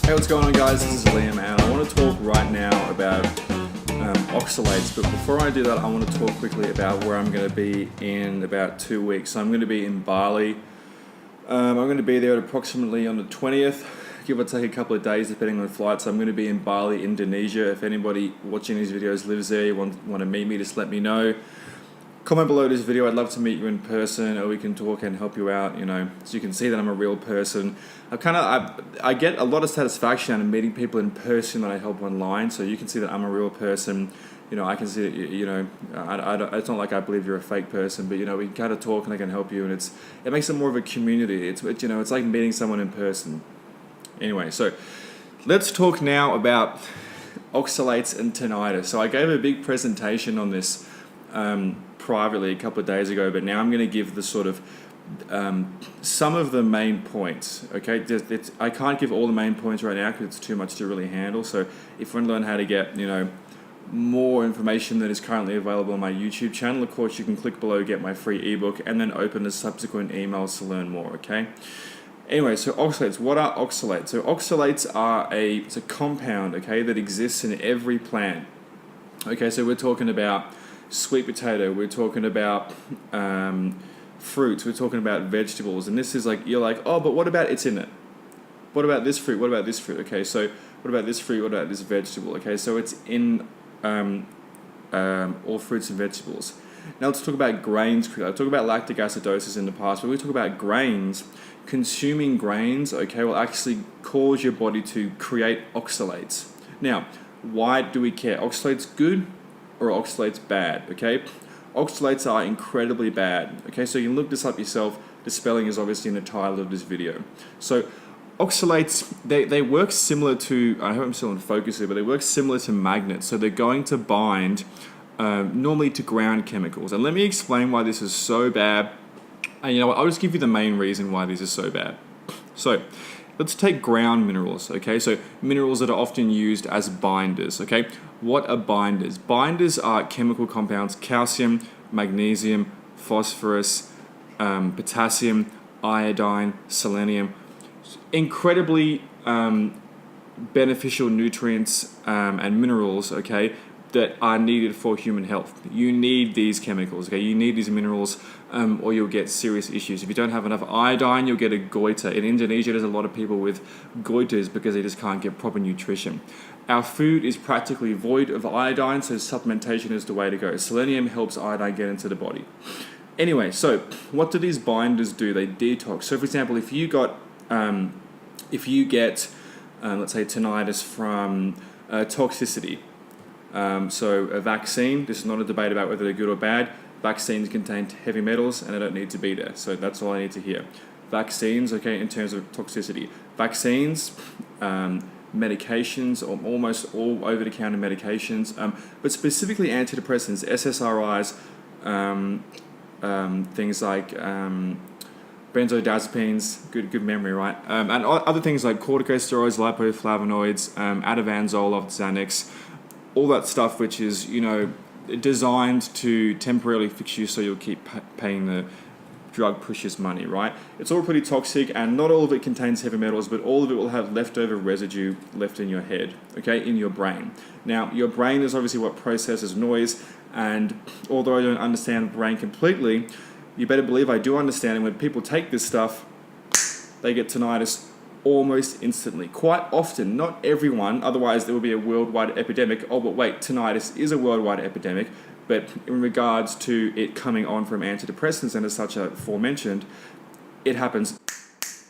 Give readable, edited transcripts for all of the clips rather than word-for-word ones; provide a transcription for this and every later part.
Hey, what's going on, guys? This is Liam, and I want to talk right now about oxalates. But before I do that, I want to talk quickly about where I'm going to be in about 2 weeks. So I'm going to be in Bali. I'm going to be there approximately on the 20th, give or take a couple of days depending on flights. I'm going to be in Bali, Indonesia. If anybody watching these videos lives there, you want to meet me, just let me know. Comment below this video. I'd love to meet you in person, or we can talk and help you out, so you can see that I'm a real person. I get a lot of satisfaction out of meeting people in person that I help online, so you can see that I'm a real person. I can see that, it's not like I believe you're a fake person, but, we can kind of talk and I can help you, and it makes it more of a community. It's like meeting someone in person. Anyway, so let's talk now about oxalates and tinnitus. So I gave a big presentation on this privately a couple of days ago, but now I'm going to give the sort of some of the main points. Okay, I can't give all the main points right now because it's too much to really handle. So if you want to learn how to get more information that is currently available on my YouTube channel, of course you can click below, get my free ebook, and then open the subsequent emails to learn more. Okay. Anyway, so oxalates. What are oxalates? So oxalates are it's a compound, okay, that exists in every plant. Okay, so we're talking about sweet potato, we're talking about fruits, we're talking about vegetables, and this is like, you're like, oh, but what about it's in it? What about this fruit? What about this fruit? Okay, so what about this fruit? What about this vegetable? Okay, so it's in all fruits and vegetables. Now let's talk about grains quickly. I talked about lactic acidosis in the past, but we talk about grains. Consuming grains, okay, will actually cause your body to create oxalates. Now, why do we care? Oxalates good or oxalates bad? Okay, oxalates are incredibly bad. Okay, so you can look this up yourself. The spelling is obviously in the title of this video. So oxalates, they work similar to, I hope I'm still in focus here, but they work similar to magnets. So they're going to bind normally to ground chemicals. And let me explain why this is so bad. And you know what, I'll just give you the main reason why this is so bad. So let's take ground minerals, okay? So minerals that are often used as binders, okay? What are binders? Binders are chemical compounds: calcium, magnesium, phosphorus, potassium, iodine, selenium. Incredibly beneficial nutrients and minerals, okay, that are needed for human health. You need these chemicals, okay? You need these minerals, or you'll get serious issues. If you don't have enough iodine, you'll get a goiter. In Indonesia, there's a lot of people with goiters because they just can't get proper nutrition. Our food is practically void of iodine, so supplementation is the way to go. Selenium helps iodine get into the body. Anyway, so what do these binders do? They detox. So for example, if you get, let's say, tinnitus from toxicity, so a vaccine, this is not a debate about whether they're good or bad. Vaccines contain heavy metals and they don't need to be there. So that's all I need to hear. Vaccines, okay, in terms of toxicity. Vaccines, medications, or almost all over-the-counter medications, but specifically antidepressants, SSRIs, things like benzodiazepines, good memory, right? And other things like corticosteroids, lipoflavonoids, adavanzole, Xanax, all that stuff which is, designed to temporarily fix you so you'll keep paying the drug pusher's money, right? It's all pretty toxic, and not all of it contains heavy metals, but all of it will have leftover residue left in your head, okay, in your brain. Now, your brain is obviously what processes noise, and although I don't understand the brain completely, you better believe I do understand, and when people take this stuff, they get tinnitus almost instantly. Quite often, not everyone, otherwise there will be a worldwide epidemic. Oh, but wait, tinnitus is a worldwide epidemic, but in regards to it coming on from antidepressants and as such aforementioned, it happens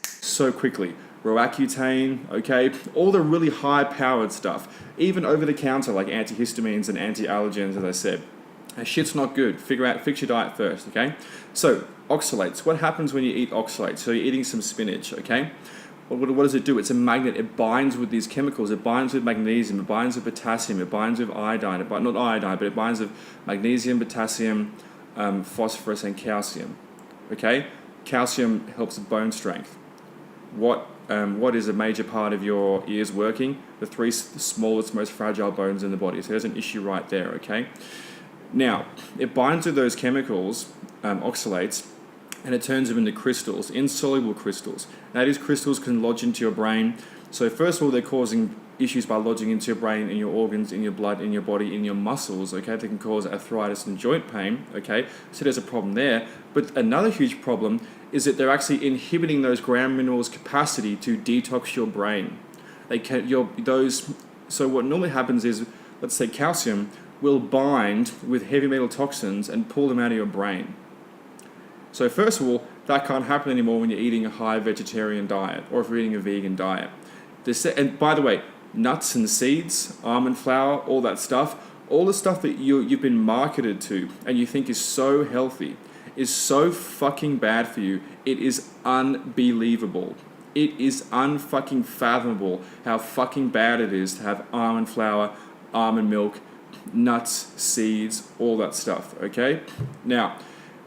so quickly. Roaccutane, okay, all the really high-powered stuff, even over-the-counter like antihistamines and anti-allergens, as I said. That shit's not good. Fix your diet first, okay? So, oxalates. What happens when you eat oxalates? So you're eating some spinach, okay? What does it do? It's a magnet. It binds with these chemicals. It binds with magnesium. It binds with potassium. It binds with iodine. Not iodine, but it binds with magnesium, potassium, phosphorus, and calcium. Okay? Calcium helps with bone strength. What is a major part of your ears working? The three smallest, most fragile bones in the body. So there's an issue right there, okay? Now, it binds with those chemicals, oxalates, and it turns them into crystals, insoluble crystals. Now, these crystals can lodge into your brain So first of all, they're causing issues by lodging into your brain, in your organs, in your blood, in your body, in your muscles, okay? They can cause arthritis and joint pain, okay? So there's a problem there. But another huge problem is that they're actually inhibiting those gram minerals' capacity to detox your brain. So what normally happens is, let's say calcium will bind with heavy metal toxins and pull them out of your brain. So first of all, that can't happen anymore when you're eating a high vegetarian diet or if you're eating a vegan diet. And by the way, nuts and seeds, almond flour, all that stuff, all the stuff that you've been marketed to and you think is so healthy is so fucking bad for you. It is unbelievable. It is unfucking fathomable how fucking bad it is to have almond flour, almond milk, nuts, seeds, all that stuff, okay? Now,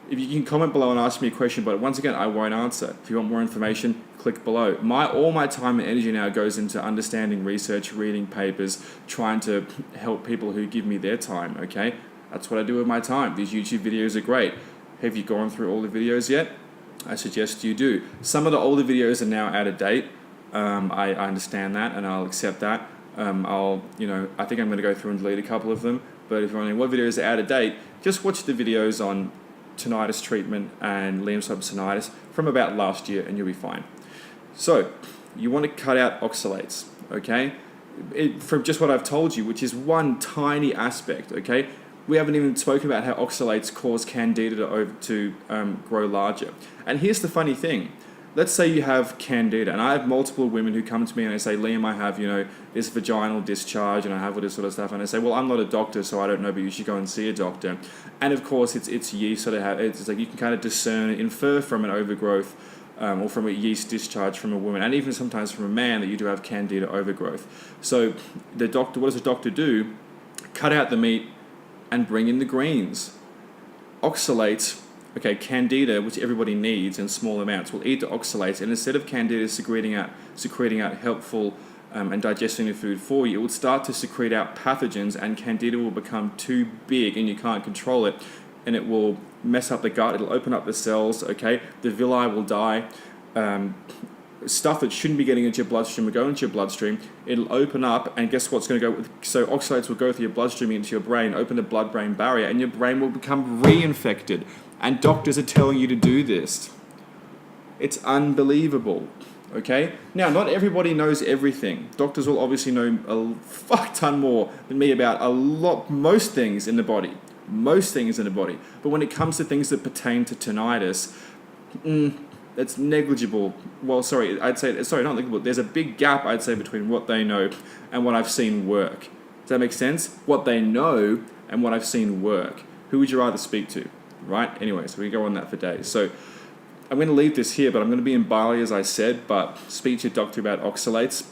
if you can comment below and ask me a question, but once again, I won't answer. If you want more information, click below. All my time and energy now goes into understanding research, reading papers, trying to help people who give me their time, okay? That's what I do with my time. These YouTube videos are great. Have you gone through all the videos yet? I suggest you do. Some of the older videos are now out of date. I understand that and I'll accept that. I think I'm going to go through and delete a couple of them. But if you're wondering what videos are out of date, just watch the videos on tinnitus treatment and Liam-Sob's tinnitus from about last year and you'll be fine. So, you want to cut out oxalates, okay? From just what I've told you, which is one tiny aspect, okay? We haven't even spoken about how oxalates cause candida to grow larger. And here's the funny thing. Let's say you have candida, and I have multiple women who come to me and they say, Liam, I have, this vaginal discharge and I have all this sort of stuff. And I say, well, I'm not a doctor, so I don't know, but you should go and see a doctor. And of course, it's yeast, so it's like you can kind of discern, infer from an overgrowth or from a yeast discharge from a woman, and even sometimes from a man, that you do have candida overgrowth. So what does the doctor do? Cut out the meat and bring in the greens. Oxalates, candida, which everybody needs in small amounts, will eat the oxalates, and instead of candida secreting out helpful and digesting the food for you, it will start to secrete out pathogens, and candida will become too big and you can't control it, and it will mess up the gut, it'll open up the cells, the villi will die, stuff that shouldn't be getting into your bloodstream will go into your bloodstream, it'll open up, and guess what's going to go, so oxalates will go through your bloodstream into your brain, open the blood-brain barrier, and your brain will become reinfected, and doctors are telling you to do this. It's unbelievable, okay? Now, not everybody knows everything. Doctors will obviously know a fuck ton more than me about most things in the body. Most things in the body. But when it comes to things that pertain to tinnitus, it's negligible. Well, not negligible. There's a big gap, I'd say, between what they know and what I've seen work. Does that make sense? What they know and what I've seen work. Who would you rather speak to? Right? Anyway, so we go on that for days. So I'm going to leave this here, but I'm going to be in Bali, as I said, but speak to your doctor about oxalates.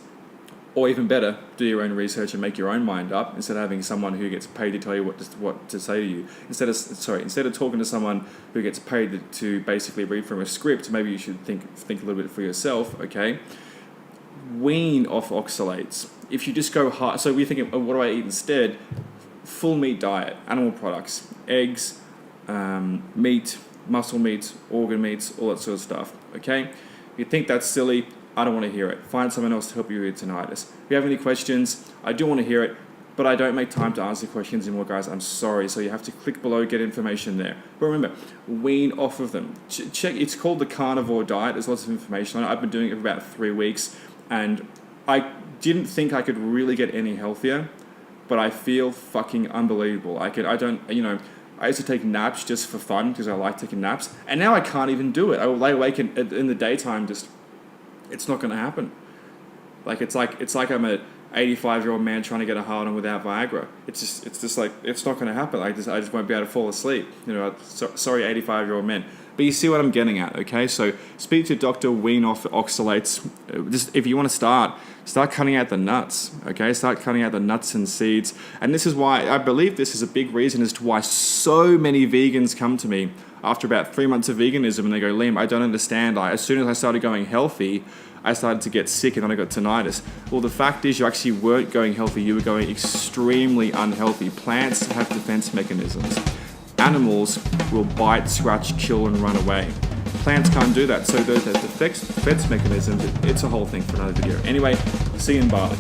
Or even better, do your own research and make your own mind up instead of having someone who gets paid to tell you what to say to you. Instead of talking to someone who gets paid to basically read from a script, maybe you should think a little bit for yourself, okay? Wean off oxalates. If you just go hard, so we're thinking, what do I eat instead? Full meat diet, animal products, eggs, meat, muscle meats, organ meats, all that sort of stuff, okay? If you think that's silly, I don't want to hear it. Find someone else to help you with tinnitus. If you have any questions, I do want to hear it, but I don't make time to answer questions anymore, guys. I'm sorry. So you have to click below, get information there. But remember, wean off of them. Check. It's called the carnivore diet. There's lots of information on it. I've been doing it for about 3 weeks, and I didn't think I could really get any healthier, but I feel fucking unbelievable. I used to take naps just for fun because I like taking naps, and now I can't even do it. I will lay awake in the daytime just. It's not going to happen. It's like I'm a 85-year-old man trying to get a hard on without Viagra. It's just like it's not going to happen. I just won't be able to fall asleep. Sorry, 85-year-old men. But you see what I'm getting at, okay? So speak to Dr. Wean off oxalates. Just if you want to start cutting out the nuts, okay? Start cutting out the nuts and seeds. And this is why I believe this is a big reason as to why so many vegans come to me after about 3 months of veganism and they go, Liam, I don't understand. As soon as I started going healthy, I started to get sick and then I got tinnitus. Well, the fact is you actually weren't going healthy. You were going extremely unhealthy. Plants have defense mechanisms. Animals will bite, scratch, kill, and run away. plants can't do that. So the defense mechanisms, it's a whole thing for another video. Anyway, see you in Bali.